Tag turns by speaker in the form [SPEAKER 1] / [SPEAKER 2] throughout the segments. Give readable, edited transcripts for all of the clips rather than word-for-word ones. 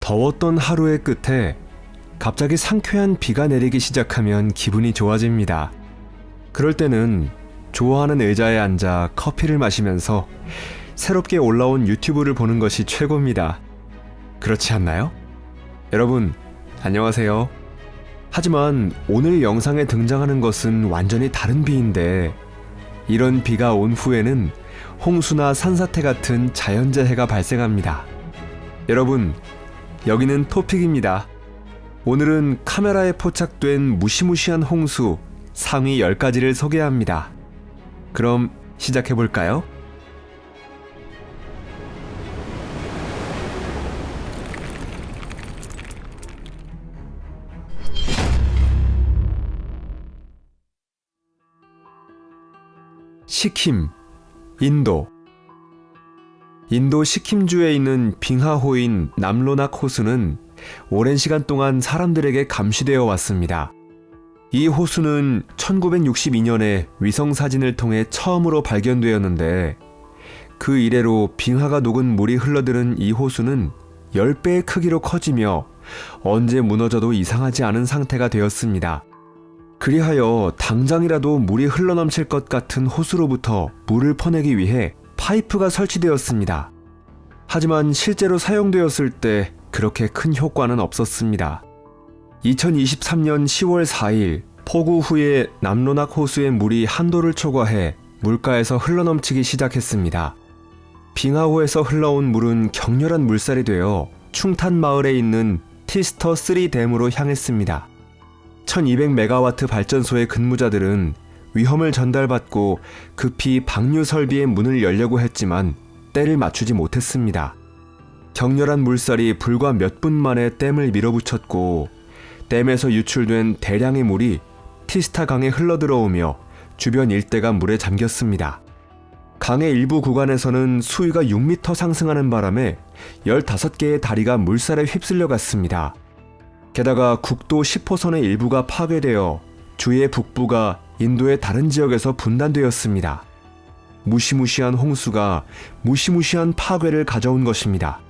[SPEAKER 1] 더웠던 하루의 끝에 갑자기 상쾌한 비가 내리기 시작하면 기분이 좋아집니다. 그럴 때는 좋아하는 의자에 앉아 커피를 마시면서 새롭게 올라온 유튜브를 보는 것이 최고입니다. 그렇지 않나요? 여러분, 안녕하세요. 하지만 오늘 영상에 등장하는 것은 완전히 다른 비인데, 이런 비가 온 후에는 홍수나 산사태 같은 자연재해가 발생합니다. 여러분, 여기는 토픽입니다. 오늘은 카메라에 포착된 무시무시한 홍수 상위 10가지를 소개합니다. 그럼 시작해볼까요? 시킴, 인도 시킴주에 있는 빙하호인 남로낙 호수는 오랜 시간 동안 사람들에게 감시되어 왔습니다. 이 호수는 1962년에 위성사진을 통해 처음으로 발견되었는데, 그 이래로 빙하가 녹은 물이 흘러드는 이 호수는 10배의 크기로 커지며 언제 무너져도 이상하지 않은 상태가 되었습니다. 그리하여 당장이라도 물이 흘러넘칠 것 같은 호수로부터 물을 퍼내기 위해 파이프가 설치되었습니다. 하지만 실제로 사용되었을 때 그렇게 큰 효과는 없었습니다. 2023년 10월 4일 폭우 후에 남로낙 호수의 물이 한도를 초과해 물가에서 흘러넘치기 시작했습니다. 빙하호에서 흘러온 물은 격렬한 물살이 되어 충탄 마을에 있는 티스터 3 댐으로 향했습니다. 1200메가와트 발전소의 근무자들은 위험을 전달받고 급히 방류 설비의 문을 열려고 했지만 때를 맞추지 못했습니다. 격렬한 물살이 불과 몇 분 만에 댐을 밀어붙였고, 댐에서 유출된 대량의 물이 티스타 강에 흘러들어오며 주변 일대가 물에 잠겼습니다. 강의 일부 구간에서는 수위가 6m 상승하는 바람에 15개의 다리가 물살에 휩쓸려 갔습니다. 게다가 국도 10호선의 일부가 파괴되어 주의 북부가 인도의 다른 지역에서 분단되었습니다. 무시무시한 홍수가 무시무시한 파괴를 가져온 것입니다.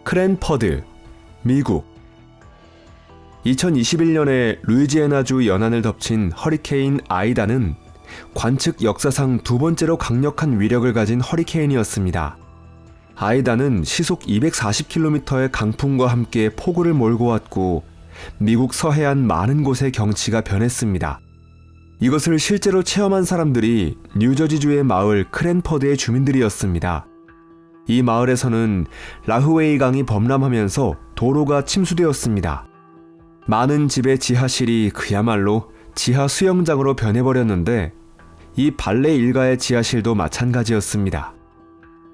[SPEAKER 1] 크랜퍼드, 미국. 2021년에 루이지애나주 연안을 덮친 허리케인 아이다는 관측 역사상 두 번째로 강력한 위력을 가진 허리케인이었습니다. 아이다는 시속 240km의 강풍과 함께 폭우를 몰고 왔고, 미국 서해안 많은 곳의 경치가 변했습니다. 이것을 실제로 체험한 사람들이 뉴저지주의 마을 크랜퍼드의 주민들이었습니다. 이 마을에서는 라흐웨이 강이 범람하면서 도로가 침수되었습니다. 많은 집의 지하실이 그야말로 지하 수영장으로 변해버렸는데, 이 발레 일가의 지하실도 마찬가지였습니다.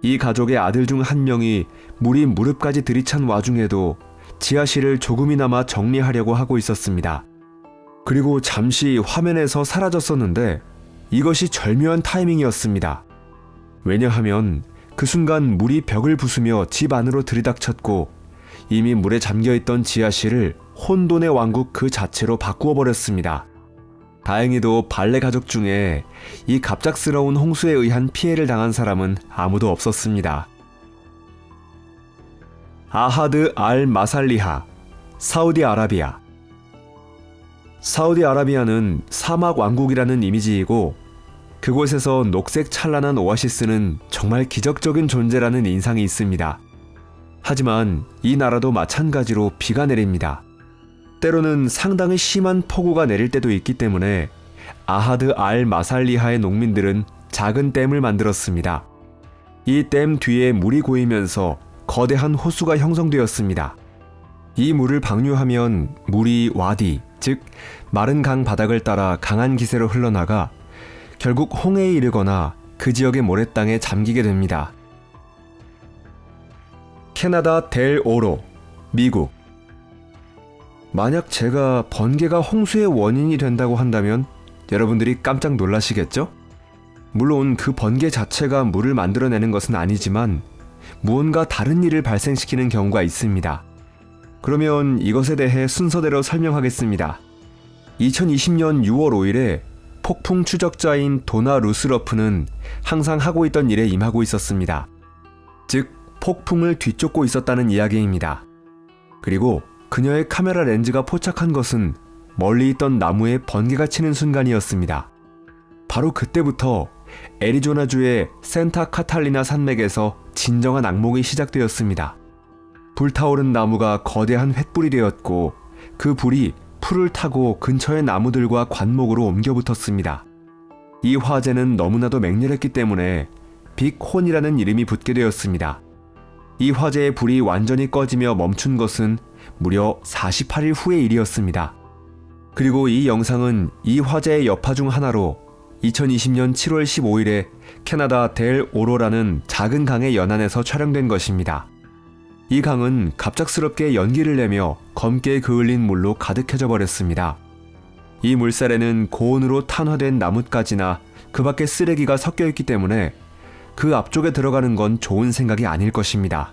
[SPEAKER 1] 이 가족의 아들 중 한 명이 물이 무릎까지 들이찬 와중에도 지하실을 조금이나마 정리하려고 하고 있었습니다. 그리고 잠시 화면에서 사라졌었는데, 이것이 절묘한 타이밍이었습니다. 왜냐하면 그 순간 물이 벽을 부수며 집 안으로 들이닥쳤고, 이미 물에 잠겨있던 지하실을 혼돈의 왕국 그 자체로 바꾸어 버렸습니다. 다행히도 발레 가족 중에 이 갑작스러운 홍수에 의한 피해를 당한 사람은 아무도 없었습니다. 아하드 알 마살리하, 사우디아라비아. 사우디아라비아는 사막 왕국이라는 이미지이고, 그곳에서 녹색 찬란한 오아시스는 정말 기적적인 존재라는 인상이 있습니다. 하지만 이 나라도 마찬가지로 비가 내립니다. 때로는 상당히 심한 폭우가 내릴 때도 있기 때문에 아하드 알 마살리하의 농민들은 작은 댐을 만들었습니다. 이 댐 뒤에 물이 고이면서 거대한 호수가 형성되었습니다. 이 물을 방류하면 물이 와디, 즉 마른 강 바닥을 따라 강한 기세로 흘러나가 결국 홍해에 이르거나 그 지역의 모래땅에 잠기게 됩니다. 캐나다 델 오로, 미국. 만약 제가 번개가 홍수의 원인이 된다고 한다면 여러분들이 깜짝 놀라시겠죠? 물론 그 번개 자체가 물을 만들어내는 것은 아니지만 무언가 다른 일을 발생시키는 경우가 있습니다. 그러면 이것에 대해 순서대로 설명하겠습니다. 2020년 6월 5일에 폭풍 추적자인 도나 루스러프는 항상 하고 있던 일에 임하고 있었습니다. 즉, 폭풍을 뒤쫓고 있었다는 이야기입니다. 그리고 그녀의 카메라 렌즈가 포착한 것은 멀리 있던 나무에 번개가 치는 순간이었습니다. 바로 그때부터 애리조나주의 센타 카탈리나 산맥에서 진정한 악몽이 시작되었습니다. 불타오른 나무가 거대한 횃불이 되었고 그 불이 풀을 타고 근처의 나무들과 관목으로 옮겨 붙었습니다. 이 화재는 너무나도 맹렬했기 때문에 빅혼이라는 이름이 붙게 되었습니다. 이 화재의 불이 완전히 꺼지며 멈춘 것은 무려 48일 후의 일이었습니다. 그리고 이 영상은 이 화재의 여파 중 하나로 2020년 7월 15일에 캐나다 델 오로라는 작은 강의 연안에서 촬영된 것입니다. 이 강은 갑작스럽게 연기를 내며 검게 그을린 물로 가득해져 버렸습니다. 이 물살에는 고온으로 탄화된 나뭇가지나 그 밖의 쓰레기가 섞여 있기 때문에 그 앞쪽에 들어가는 건 좋은 생각이 아닐 것입니다.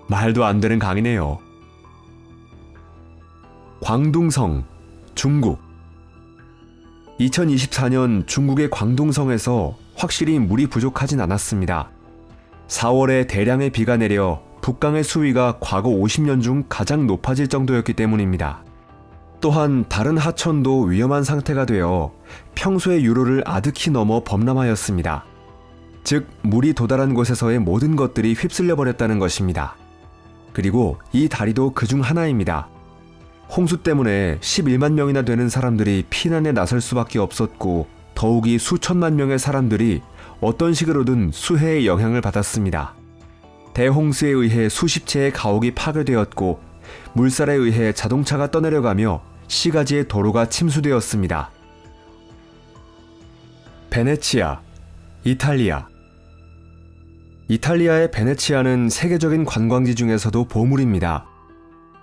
[SPEAKER 1] 말도 안 되는 강이네요. 광둥성, 중국. 2024년 중국의 광둥성에서 확실히 물이 부족하진 않았습니다. 4월에 대량의 비가 내려 북강의 수위가 과거 50년 중 가장 높아질 정도였기 때문입니다. 또한 다른 하천도 위험한 상태가 되어 평소의 유로를 아득히 넘어 범람하였습니다. 즉 물이 도달한 곳에서의 모든 것들이 휩쓸려 버렸다는 것입니다. 그리고 이 다리도 그중 하나입니다. 홍수 때문에 11만 명이나 되는 사람들이 피난에 나설 수밖에 없었고 더욱이 수천만 명의 사람들이 어떤 식으로든 수해의 영향을 받았습니다. 대홍수에 의해 수십 채의 가옥이 파괴되었고 물살에 의해 자동차가 떠내려가며 시가지의 도로가 침수되었습니다. 베네치아, 이탈리아. 이탈리아의 베네치아는 세계적인 관광지 중에서도 보물입니다.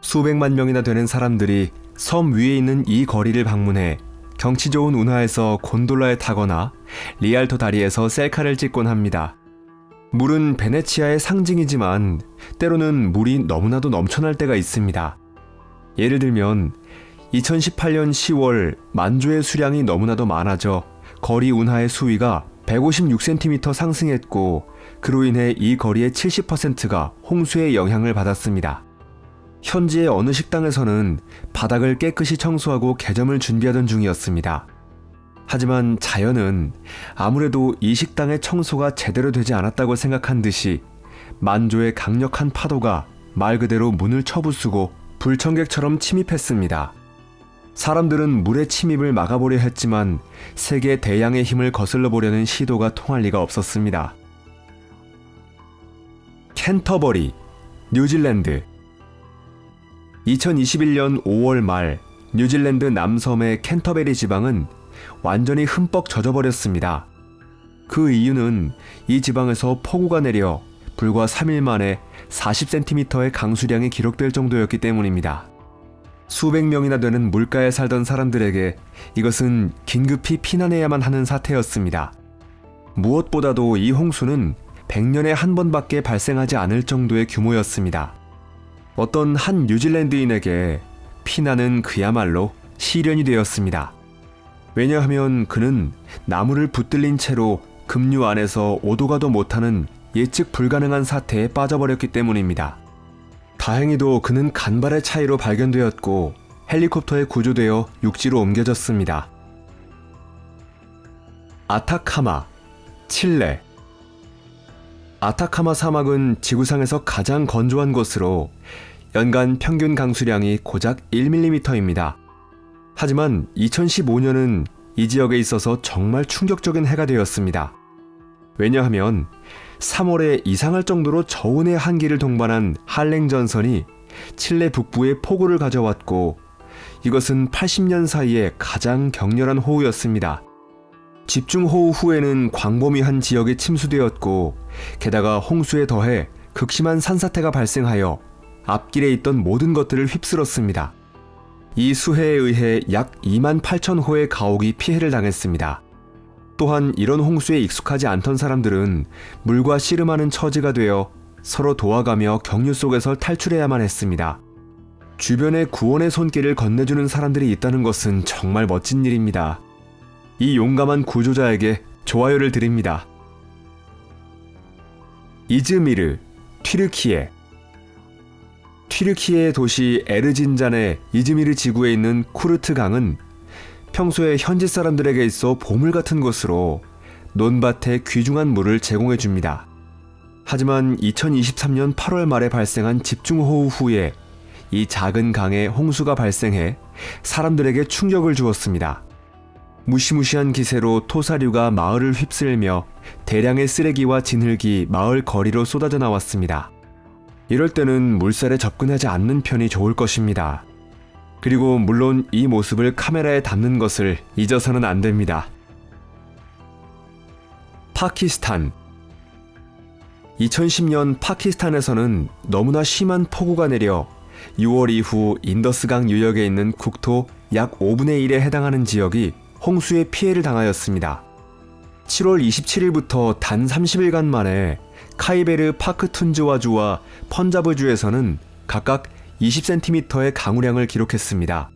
[SPEAKER 1] 수백만 명이나 되는 사람들이 섬 위에 있는 이 거리를 방문해 경치 좋은 운하에서 곤돌라에 타거나 리알토 다리에서 셀카를 찍곤 합니다. 물은 베네치아의 상징이지만 때로는 물이 너무나도 넘쳐날 때가 있습니다. 예를 들면 2018년 10월 만조의 수량이 너무나도 많아져 거리 운하의 수위가 156cm 상승했고 그로 인해 이 거리의 70%가 홍수의 영향을 받았습니다. 현지의 어느 식당에서는 바닥을 깨끗이 청소하고 개점을 준비하던 중이었습니다. 하지만 자연은 아무래도 이 식당의 청소가 제대로 되지 않았다고 생각한 듯이 만조의 강력한 파도가 말 그대로 문을 쳐부수고 불청객처럼 침입했습니다. 사람들은 물의 침입을 막아보려 했지만 세계 대양의 힘을 거슬러 보려는 시도가 통할 리가 없었습니다. 캔터버리, 뉴질랜드. 2021년 5월 말 뉴질랜드 남섬의 캔터베리 지방은 완전히 흠뻑 젖어버렸습니다. 그 이유는 이 지방에서 폭우가 내려 불과 3일 만에 40cm의 강수량이 기록될 정도였기 때문입니다. 수백 명이나 되는 물가에 살던 사람들에게 이것은 긴급히 피난해야만 하는 사태였습니다. 무엇보다도 이 홍수는 100년에 한 번밖에 발생하지 않을 정도의 규모였습니다. 어떤 한 뉴질랜드인에게 피난은 그야말로 시련이 되었습니다. 왜냐하면 그는 나무를 붙들린 채로 급류 안에서 오도 가도 못하는 예측 불가능한 사태에 빠져버렸기 때문입니다. 다행히도 그는 간발의 차이로 발견되었고 헬리콥터에 구조되어 육지로 옮겨졌습니다. 아타카마, 칠레. 아타카마 사막은 지구상에서 가장 건조한 곳으로 연간 평균 강수량이 고작 1mm입니다. 하지만 2015년은 이 지역에 있어서 정말 충격적인 해가 되었습니다. 왜냐하면 3월에 이상할 정도로 저온의 한기를 동반한 한랭전선이 칠레 북부에 폭우를 가져왔고 이것은 80년 사이에 가장 격렬한 호우였습니다. 집중호우 후에는 광범위한 지역이 침수되었고 게다가 홍수에 더해 극심한 산사태가 발생하여 앞길에 있던 모든 것들을 휩쓸었습니다. 이 수해에 의해 약 2만 8천 호의 가옥이 피해를 당했습니다. 또한 이런 홍수에 익숙하지 않던 사람들은 물과 씨름하는 처지가 되어 서로 도와가며 경류 속에서 탈출해야만 했습니다. 주변에 구원의 손길을 건네주는 사람들이 있다는 것은 정말 멋진 일입니다. 이 용감한 구조자에게 좋아요를 드립니다. 이즈미르, 튀르키예. 튀르키예 도시 에르진잔의 이즈미르 지구에 있는 쿠르트 강은 평소에 현지 사람들에게 있어 보물 같은 곳으로 논밭에 귀중한 물을 제공해 줍니다. 하지만 2023년 8월 말에 발생한 집중호우 후에 이 작은 강에 홍수가 발생해 사람들에게 충격을 주었습니다. 무시무시한 기세로 토사류가 마을을 휩쓸며 대량의 쓰레기와 진흙이 마을 거리로 쏟아져 나왔습니다. 이럴 때는 물살에 접근하지 않는 편이 좋을 것입니다. 그리고 물론 이 모습을 카메라에 담는 것을 잊어서는 안 됩니다. 파키스탄. 2010년 파키스탄에서는 너무나 심한 폭우가 내려 6월 이후 인더스강 유역에 있는 국토 약 5분의 1에 해당하는 지역이 홍수의 피해를 당하였습니다. 7월 27일부터 단 30일간 만에 카이베르 파크툰즈와주와 펀자브주에서는 각각 20cm의 강우량을 기록했습니다.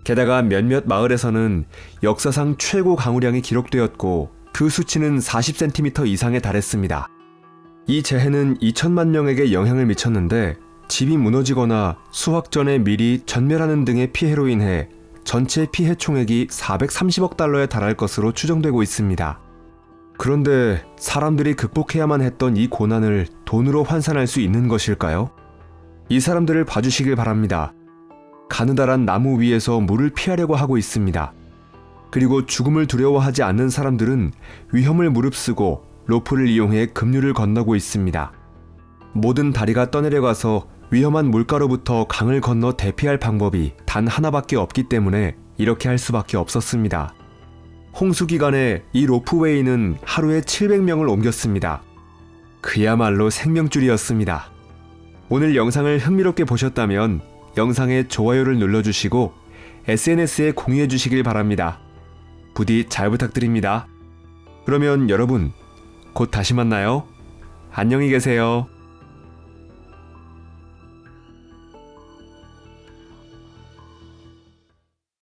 [SPEAKER 1] 게다가 몇몇 마을에서는 역사상 최고 강우량이 기록되었고 그 수치는 40cm 이상에 달했습니다. 이 재해는 2천만 명에게 영향을 미쳤는데 집이 무너지거나 수확 전에 미리 전멸하는 등의 피해로 인해 전체 피해 총액이 430억 달러에 달할 것으로 추정되고 있습니다. 그런데 사람들이 극복해야만 했던 이 고난을 돈으로 환산할 수 있는 것일까요? 이 사람들을 봐주시길 바랍니다. 가느다란 나무 위에서 물을 피하려고 하고 있습니다. 그리고 죽음을 두려워하지 않는 사람들은 위험을 무릅쓰고 로프를 이용해 급류를 건너고 있습니다. 모든 다리가 떠내려가서 위험한 물가로부터 강을 건너 대피할 방법이 단 하나밖에 없기 때문에 이렇게 할 수밖에 없었습니다. 홍수 기간에 이 로프웨이는 하루에 700명을 옮겼습니다. 그야말로 생명줄이었습니다. 오늘 영상을 흥미롭게 보셨다면 영상에 좋아요를 눌러주시고 SNS에 공유해 주시길 바랍니다. 부디 잘 부탁드립니다. 그러면 여러분, 곧 다시 만나요. 안녕히 계세요.